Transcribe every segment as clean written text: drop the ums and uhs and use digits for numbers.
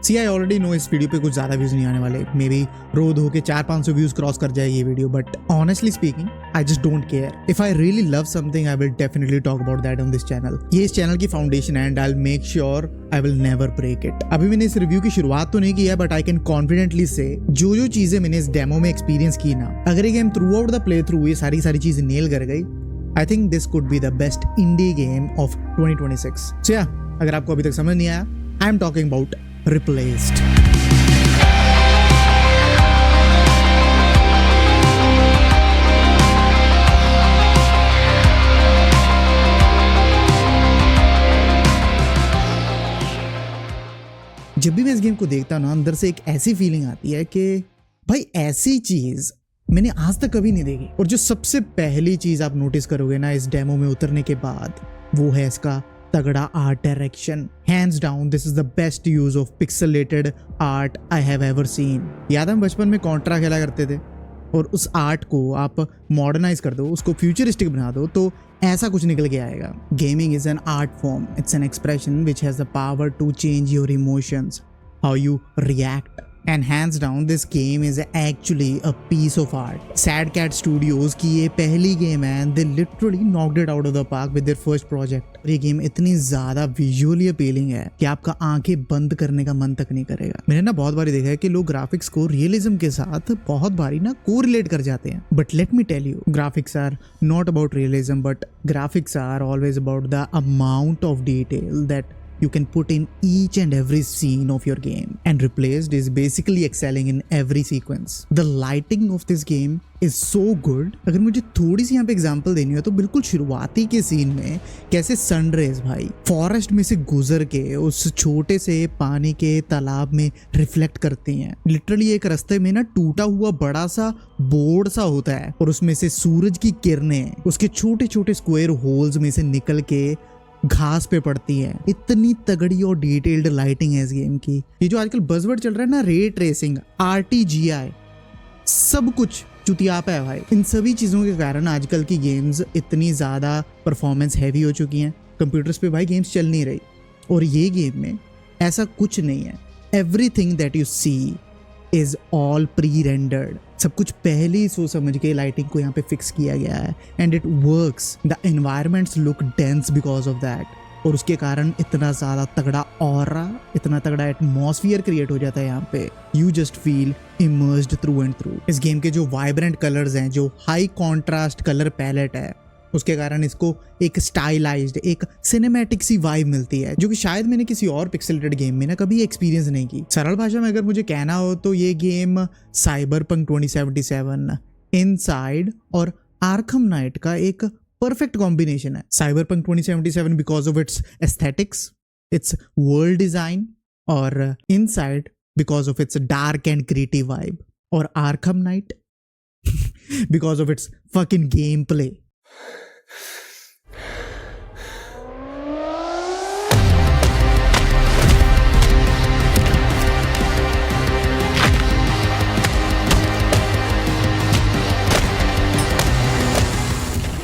C I already know इस video पे कुछ ज्यादा व्यूज नहीं आने वाले, मे बी रोड होके 400-500 व्यूज क्रॉस कर जाए ये video, but honestly speaking I just don't care. If I really love something I will definitely talk about that on this channel. ये इस चैनल की फाउंडेशन है and I will make sure I will never break it. अभी मैंने इस review की शुरुआत तो नहीं की है, बट आई कैन कॉन्फिडेंटली से जो चीजें मैंने इस डेमो में एक्सपीरियंस की ना, अगर ये game throughout the playthrough ये सारी चीजें नेल कर गई, I think this could be the best indie game of 2026. So yeah, अगर आपको अभी तक समझ नहीं आया, I am talking about replaced. जब भी मैं इस गेम को देखता हूं ना, अंदर से एक ऐसी फीलिंग आती है कि भाई ऐसी चीज मैंने आज तक कभी नहीं देखी. और जो सबसे पहली चीज आप नोटिस करोगे ना इस डेमो में उतरने के बाद, वो है इसका तगड़ा art direction. Hands down this is the best use of pixelated art I have ever seen. याद हम बचपन में कॉन्ट्रा खेला करते थे, और उस आर्ट को आप मॉडर्नाइज कर दो, उसको फ्यूचरिस्टिक बना दो, तो ऐसा कुछ निकल के आएगा. Gaming is an art form, it's an expression which has the power to change your emotions, how you react. And hands down, this game is actually a piece of art. Sad Cat Studios की ये पहली game है and they literally knocked it out of the park with their first project. ये game इतनी ज़्यादा visually appealing है कि आपका आंखें बंद करने का मन तक नहीं करेगा. मैंने ना बहुत बारी देखा है कि लोग ग्राफिक्स को रियलिज्म के साथ बहुत बारी ना कोरिलेट कर जाते हैं. But let me tell you, graphics are not about realism, but graphics are always about the amount of detail that you can put in each and every scene of your game. And Replaced is basically excelling in every sequence. The lighting of this game is so good. अगर मुझे थोड़ी सी यहाँ पे example देनी हो तो बिल्कुल शुरुआती के सीन में कैसे सनरेज भाई फॉरेस्ट में से गुजर के उस छोटे से पानी के तालाब में रिफ्लेक्ट करती हैं. लिटरली एक रास्ते में ना टूटा हुआ बड़ा सा बोर्ड सा होता है, और उसमें से सूरज की किरणें उसके छोटे छोटे स्क्वायर होल्स में से निकल के घास पे पड़ती है. इतनी तगड़ी और डिटेल्ड लाइटिंग है इस गेम की. ये जो आजकल बज़वर्ड चल रहा है ना, रे ट्रेसिंग, RTGI, सब कुछ चुतियापा है भाई. इन सभी चीजों के कारण आजकल की गेम्स इतनी ज्यादा परफॉर्मेंस हैवी हो चुकी हैं. कंप्यूटर्स पे भाई गेम्स चल नहीं रही, और ये गेम में ऐसा कुछ नहीं है. Everything that you see is all pre rendered. सब कुछ पहले ही सोच समझ के लाइटिंग को यहाँ पे फिक्स किया गया है, and it works. The environments look dense because of that, और उसके कारण इतना ज़्यादा तगड़ा ऑरा, इतना तगड़ा एटमॉस्फियर क्रिएट हो जाता है यहाँ पे. You just feel immersed through and through. इस गेम के जो वाइब्रेंट कलर्स हैं, जो हाई कॉन्ट्रास्ट कलर पैलेट है, उसके कारण इसको एक स्टाइलाइज्ड, एक सिनेमैटिक सी वाइब मिलती है, जो कि शायद मैंने किसी और पिक्सेलेटेड गेम में ना कभी एक्सपीरियंस नहीं की. सरल भाषा में अगर मुझे कहना हो तो ये गेम साइबरपंक 2077, इनसाइड और आर्खम नाइट का एक परफेक्ट कॉम्बिनेशन है. Cyberpunk 2077 because of its aesthetics, its world design, और inside because of its dark and gritty vibe, और Arkham Knight because of its fucking game play.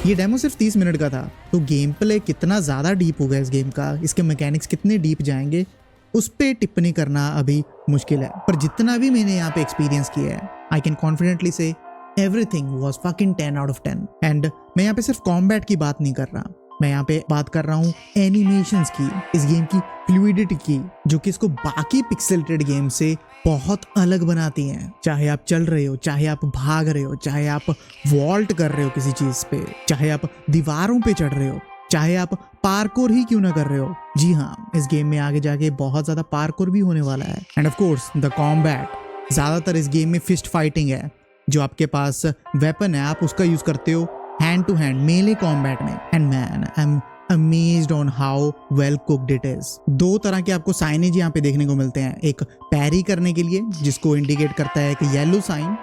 ये demo सिर्फ 30 minute का था, तो गेम प्ले कितना ज़्यादा डीप होगा इस गेम का, इसके मैकेनिक्स कितने डीप जाएंगे, उस पर टिप्पणी करना अभी मुश्किल है. पर जितना भी मैंने यहाँ पे एक्सपीरियंस किया है, आई कैन कॉन्फिडेंटली से everything was fucking 10 out of 10. And मैं यहाँ पे सिर्फ कॉम्बैट की बात नहीं कर रहा, मैं यहाँ पे बात कर रहा हूँ एनिमेशंस की, इस गेम की फ्लूइडिटी की, जो कि इसको बाकी पिक्सेलेटेड गेम से बहुत अलग बनाती हैं. चाहे आप चल रहे हो, चाहे आप भाग रहे हो, चाहे आप वॉल्ट कर रहे हो किसी चीज पे, चाहे आप दीवारों पे चढ़ रहे हो, चाहे आप पार्कोर ही क्यों ना कर रहे हो. जी हाँ, इस गेम में आगे जाके बहुत ज्यादा पार्कोर भी होने वाला है. End of course the combat. ज्यादातर इस गेम में फिस्ट फाइटिंग है, जो आपके पास वेपन है आप उसका यूज करते हो हैंड टू हैंड मेले कॉम्बैट में. And man, I am amazed on how well cooked it is. दो तरह के आपको साइनेज यहाँ पे देखने को मिलते हैं, एक पैरी करने के लिए जिसको इंडिकेट करता है एक येलो साइन,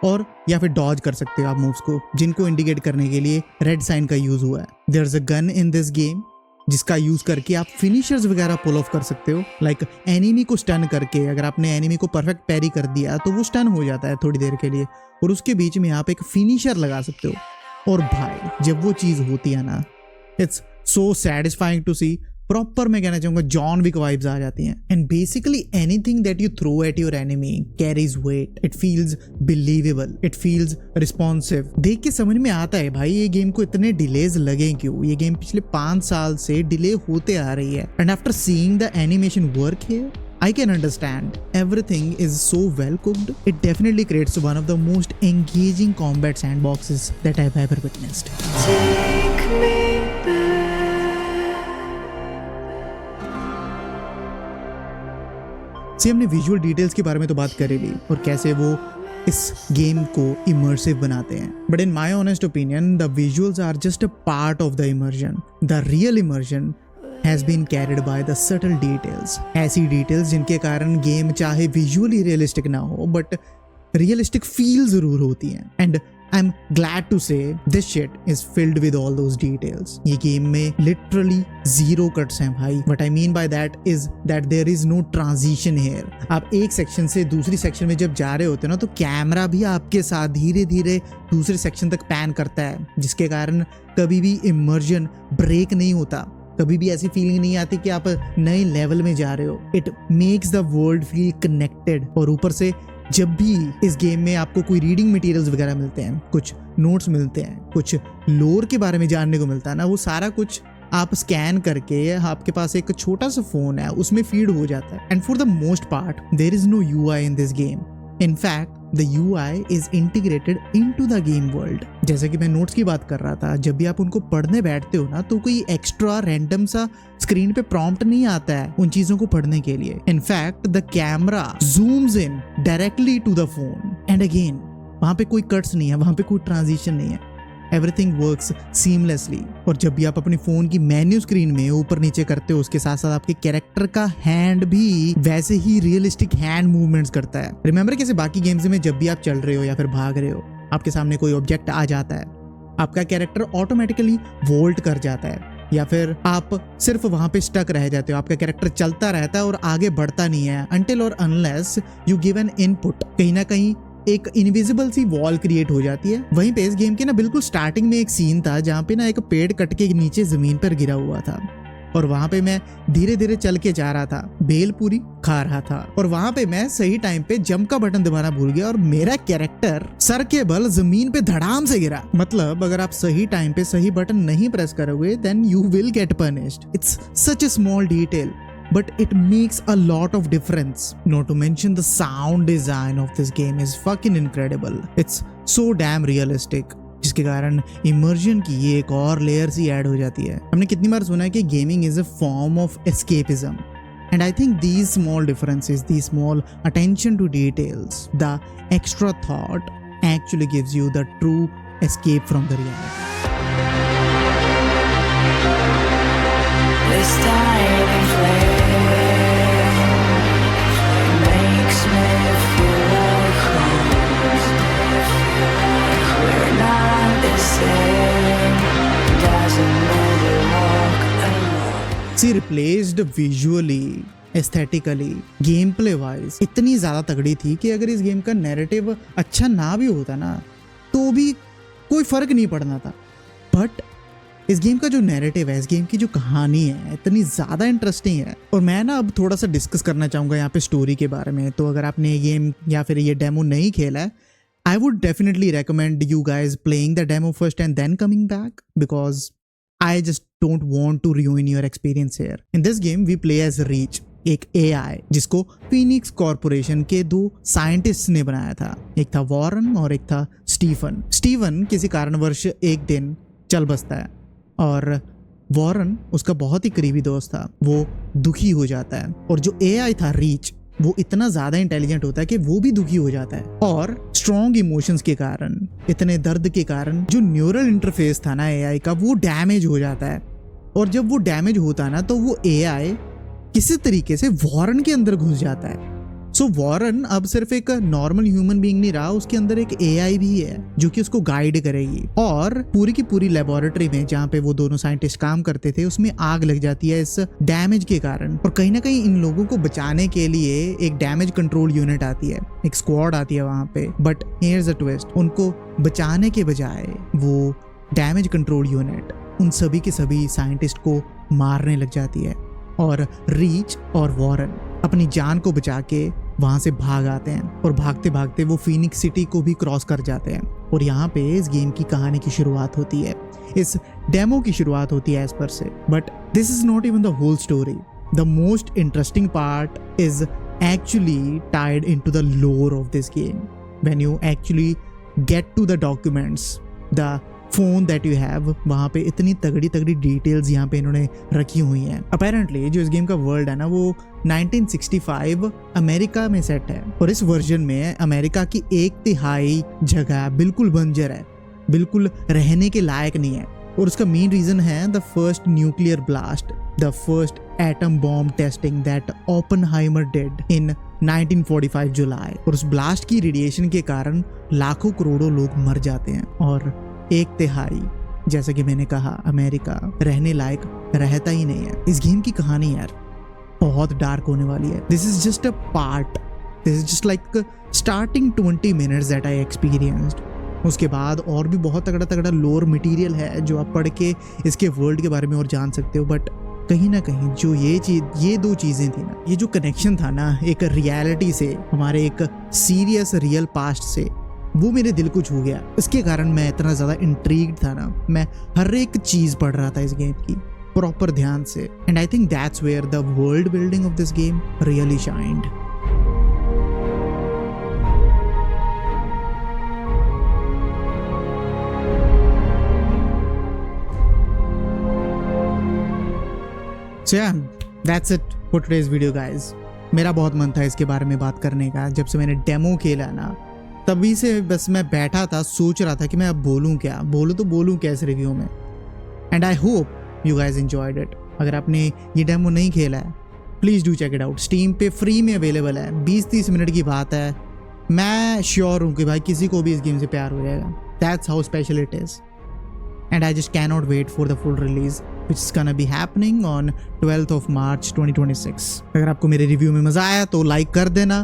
और या फिर डॉज कर सकते हो आप मूव्स को, जिनको इंडिकेट करने के लिए रेड साइन का यूज हुआ है. There is a gun in this game जिसका यूज करके आप फिनिशर्स वगैरह पुल ऑफ कर सकते हो. लाइक एनिमी को स्टन करके, अगर आपने एनिमी को परफेक्ट पैरी कर दिया तो वो स्टन हो जाता है थोड़ी देर के लिए, और उसके बीच में आप एक फिनिशर लगा सकते हो. और भाई जब वो चीज होती है ना, it's so satisfying to see. Proper मैं कहना चाहूंगा जॉन विक वाइब्स आ जाती हैं। And basically anything that you throw at your enemy carries weight, it feels believable, it feels responsive. देख के समझ में आता है भाई ये गेम को इतने डिलेज लगे क्यों। ये गेम पिछले 5 साल से डिले होते आ रही है। And after seeing the animation work here, I can understand everything is so well cooked. It definitely creates one of the most engaging combat sandboxes that I've ever witnessed. Take me back. See, हमने visual details के बारे में तो बात कर ही ली और कैसे वो इस गेम को इमर्सिव बनाते हैं। But in my honest opinion the visuals are just a part of the immersion. The real immersion has been carried by the subtle details. ऐसी डिटेल्स जिनके कारण गेम चाहे विजुअली रियलिस्टिक ना हो बट रियलिस्टिक फील जरूर होती हैं। And I am glad to say this shit is filled with all those details. ये गेम में लिटरली 0 कट्स हैं भाई। What I mean by that is that there is no transition here. आप एक सेक्शन से दूसरी सेक्शन में जब जा रहे होते हैं ना तो कैमरा भी आपके साथ धीरे धीरे दूसरे सेक्शन तक पैन करता है, जिसके कारण कभी भी इमर्जन ब्रेक नहीं होता। कभी भी ऐसी फीलिंग नहीं आती कि आप नए लेवल में जा रहे हो। It makes the world feel connected. और ऊपर से जब भी इस गेम में आपको कोई रीडिंग मटेरियल्स वगैरह मिलते हैं, कुछ नोट्स मिलते हैं, कुछ लोर के बारे में जानने को मिलता है ना, वो सारा कुछ आप स्कैन करके आपके पास एक छोटा सा फोन है उसमें फीड हो जाता है। And for the most part there is no UI in this game. In fact, the UI is integrated into the game world. जैसे कि मैं नोट्स की बात कर रहा था, जब भी आप उनको पढ़ने बैठते हो ना तो कोई एक्स्ट्रा रैंडम सा स्क्रीन पे प्रॉम्प्ट नहीं आता है उन चीजों को पढ़ने के लिए। In fact, the camera zooms in directly to the phone. And again, वहाँ पे कोई कट्स नहीं है, वहाँ पे कोई ट्रांजिशन नहीं है। Everything works seamlessly. और जब भी आप अपने फोन की मेन्यू स्क्रीन में ऊपर नीचे करते हो उसके साथ साथ आपके कैरेक्टर का हैंड भी वैसे ही रियलिस्टिक हैंड मूवमेंट्स करता है। रिमेंबर कैसे बाकी गेम्स में जब भी आप चल रहे हो या फिर भाग रहे हो, आपके सामने कोई ऑब्जेक्ट आ जाता है, आपका कैरेक्टर ऑटोमेटिकली वोल्ट कर जाता है या फिर आप सिर्फ वहां पे स्टक रह जाते हो। आपका कैरेक्टर चलता रहता है और आगे बढ़ता नहीं है अनटिल और unless you give an input. कहीं ना कहीं एक इनविजिबल सी वॉल क्रिएट हो जाती है। वहीं पे इस गेम के ना बिल्कुल स्टार्टिंग में एक सीन था जहाँ पे ना एक पेड़ कट के नीचे जमीन पर गिरा हुआ था और वहां पे मैं धीरे धीरे चल के जा रहा था, बेल पूरी खा रहा था और वहां पे मैं सही टाइम पे जंप का बटन दबाना भूल गया और मेरा कैरेक्टर सर के बल जमीन पे धड़ाम से गिरा। मतलब अगर आप सही टाइम पे सही बटन नहीं प्रेस करोगे then you will get punished. It's such a small detail but it makes a lot of difference. Not to mention the sound design of this game is fucking incredible. It's so damn realistic, जिसके कारण immersion की ये एक और layer सी add हो जाती है। हमने कितनी बार सुना है कि gaming is a form of escapism, and I think these small differences, these small attention to details, the extra thought actually gives you the true escape from the reality. This tiny flame makes me feel like home. We're not the same. Doesn't mean we walk alone. See, replaced visually, aesthetically, gameplay wise इतनी ज्यादा तगड़ी थी कि अगर इस game का narrative अच्छा ना भी होता ना तो भी कोई फर्क नहीं पड़ना था। बट इस गेम का जो नैरेटिव है, इस गेम की जो कहानी है इतनी ज़्यादा इंटरेस्टिंग है। और मैं ना अब थोड़ा सा डिस्कस करना चाहूँगा यहाँ पे स्टोरी के बारे में। तो अगर आपने ये गेम या फिर ये डेमो नहीं खेला है, I would definitely recommend you guys playing the demo first and then coming back, because I just don't want to ruin your experience here. In this game we play as Reach, एक AI जिसको Phoenix corporation के 2 scientist ने बनाया था। एक था Warren और एक था स्टीफन। स्टीफन किसी कारणवश एक दिन चल बसता है और वॉरन उसका बहुत ही करीबी दोस्त था, वो दुखी हो जाता है। और जो AI था रीच, वो इतना ज्यादा इंटेलिजेंट होता है कि वो भी दुखी हो जाता है। और स्ट्रॉन्ग इमोशंस के कारण, इतने दर्द के कारण जो न्यूरल इंटरफेस था ना AI का, वो डैमेज हो जाता है। और जब वो डैमेज होता है ना तो वो AI किसी तरीके से वॉरन के अंदर घुस जाता है। सो वॉरन अब सिर्फ एक नॉर्मल ह्यूमन बीइंग नहीं रहा, उसके अंदर एक AI भी है जो कि उसको गाइड करेगी। और पूरी की पूरी लेबोरेटरी में जहाँ पे वो दोनों साइंटिस्ट काम करते थे उसमें आग लग जाती है इस डैमेज के कारण। और कहीं ना कहीं इन लोगों को बचाने के लिए एक डैमेज कंट्रोल यूनिट आती है, एक स्क्वाड आती है वहां पे। बट हियर्स अ ट्विस्ट, उनको बचाने के बजाय वो डैमेज कंट्रोल यूनिट उन सभी के सभी साइंटिस्ट को मारने लग जाती है और रीच और वॉरेन अपनी जान को बचा के वहां से भाग आते हैं और भागते भागते वो फीनिक्स सिटी को भी क्रॉस कर जाते हैं। और यहाँ पे इस गेम की कहानी की शुरुआत होती है, इस डेमो की शुरुआत होती है एज पर से। But this is not even the whole story. The most interesting part is actually tied into the lore of this game. When you actually get to the documents, the phone that you have, वहाँ पे इतनी तगड़ी तगड़ी details यहाँ पे इन्होंने रखी हुई हैं। अपेरेंटली जो इस गेम का वर्ल्ड है ना वो 1965 अमेरिका में सेट है और इस वर्जन में अमेरिका की 1/3 जगह बिल्कुल बंजर है, बिल्कुल रहने के लायक नहीं है। और उसका मेन रीजन है the first nuclear blast, the first atom bomb testing that Oppenheimer did in 1945 जुलाई। और उस ब्लास्ट की रेडिएशन के कारण लाखों करोड़ों लोग मर जाते हैं और 1/3 जैसा कि मैंने कहा अमेरिका रहने लायक रहता ही नहीं है। इस गेम की कहानी यार बहुत डार्क होने वाली है। This is just a part, this is just like starting 20 minutes that I experienced. उसके बाद और भी बहुत तगड़ा तगड़ा लोर मटेरियल है जो आप पढ़ के इसके वर्ल्ड के बारे में और जान सकते हो। बट कहीं ना कहीं जो ये दो चीज़ें थी ना, ये जो कनेक्शन था ना एक रियलिटी से, हमारे एक सीरियस रियल पास्ट से, वो मेरे दिल को छू गया। इसके कारण मैं इतना ज़्यादा इंट्रीग्ड था ना, मैं हर एक चीज़ पढ़ रहा था इस गेम की प्रॉपर ध्यान से। And I think that's where the world building of this game really shined. So yeah, that's it for today's video guys. मेरा बहुत मन था इसके बारे में बात करने का। जब से मैंने डेमो खेला ना तभी से बस मैं बैठा था सोच रहा था कि मैं अब बोलूँ क्या, बोलूँ क्या इस रिव्यू में। And I hope you guys enjoyed it. अगर आपने ये डेमो नहीं खेला है please do check it out. Steam पे फ्री में अवेलेबल है, 20-30 मिनट की बात है। मैं श्योर हूँ कि भाई किसी को भी इस गेम से प्यार हो जाएगा। That's how special it is. And I just cannot wait for the full release, which is gonna be happening on 12th of March 2026. अगर आपको मेरे रिव्यू में मज़ा आया तो लाइक कर देना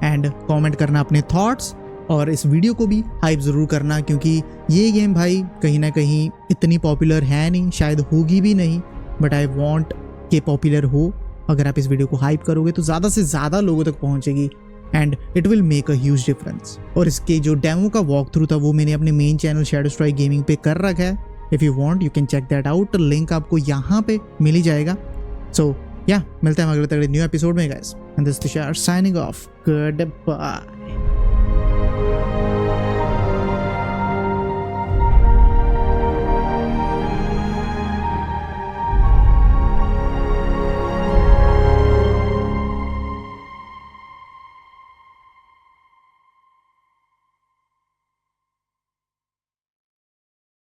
एंड कमेंट करना अपने थॉट्स, और इस वीडियो को भी हाइप ज़रूर करना क्योंकि ये गेम भाई कहीं ना कहीं इतनी पॉपुलर है नहीं, शायद होगी भी नहीं, बट आई वॉन्ट कि पॉपुलर हो। अगर आप इस वीडियो को हाइप करोगे तो ज़्यादा से ज़्यादा लोगों तक पहुँचेगी and it will make a huge difference. और इसके जो डेमो का वॉक थ्रू था वो मैंने अपने main channel Shadow Strike gaming पे कर रखा है। If you want you can check that out, link आपको यहाँ पे मिल ही जाएगा। सो या मिलते हैं अगले तगड़े न्यू एपिसोड में guys, and this Tushar signing off, good bye.